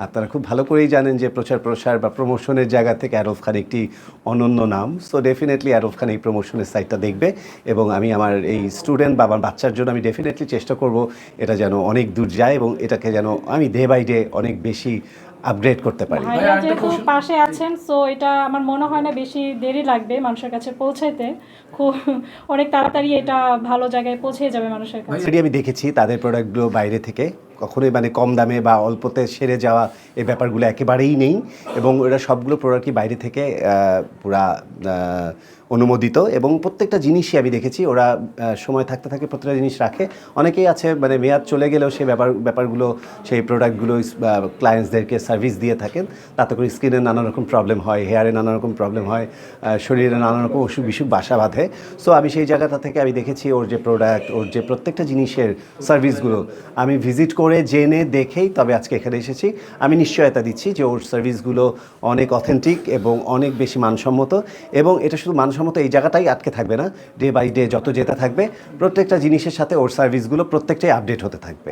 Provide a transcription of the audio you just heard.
আপনারা খুব ভালো করেই জানেন যে প্রচার-প্রসার বা প্রমোশনের জায়গা থেকে আরফ খান একটি অনন্য নাম। সো ডেফিনিটলি আরফ খান এই প্রমোশনের সাইটটা দেখবে এবং আমি আমার এই স্টুডেন্ট বা আমার বাচ্চার জন্য আমি ডেফিনিটলি চেষ্টা করব এটা যেন অনেক দূর যায় এবং এটাকে যেন আমি ডে বাই ডে অনেক বেশি আপগ্রেড করতে পারি। ভাইয়া যেহেতু পাশে আছেন, সো এটা আমার মনে হয় না বেশি দেরি লাগবে মানুষের কাছে পৌঁছাইতে। খুব অনেক তাড়াতাড়ি এটা ভালো জায়গায় পৌঁছে যাবে মানুষের কাছে। অলরেডি আমি দেখেছি তাদের প্রোডাক্টগুলো বাইরে থেকে কখনোই মানে কম দামে বা অল্পতে সেরে যাওয়া এই ব্যাপারগুলো একেবারেই নেই এবং ওরা সবগুলো প্রোডাক্টই বাইরে থেকে পুরা অনুমোদিত এবং প্রত্যেকটা জিনিসই আমি দেখেছি ওরা সময় থাকতে থাকতে প্রত্যেকটা জিনিস রাখে। অনেকেই আছে মানে মেয়াদ চলে গেলেও সেই ব্যাপারগুলো সেই প্রোডাক্টগুলো ক্লায়েন্টসদেরকে সার্ভিস দিয়ে থাকেন। তাতে করে স্কিনে নানা রকম প্রবলেম হয়, হেয়ারে নানা রকম প্রবলেম হয়, শরীরে নানা রকম অসুখ বিসুখ বাসা বাঁধে। সো আমি সেই জায়গাটা থেকে আমি দেখেছি ওর যে প্রোডাক্ট, ওর যে প্রত্যেকটা জিনিসের সার্ভিসগুলো আমি ভিজিট করে জেনে দেখেই তবে আজকে এখানে এসেছি। আমি নিশ্চয়তা দিচ্ছি যে ওর সার্ভিসগুলো অনেক অথেন্টিক এবং অনেক বেশি মানসম্মত এবং এটা শুধু মানসম্মত এই জায়গাটাই আটকে থাকবে না, ডে বাই ডে যত যেতে থাকবে প্রত্যেকটা জিনিসের সাথে ওর সার্ভিসগুলো প্রত্যেকটাই আপডেট হতে থাকবে।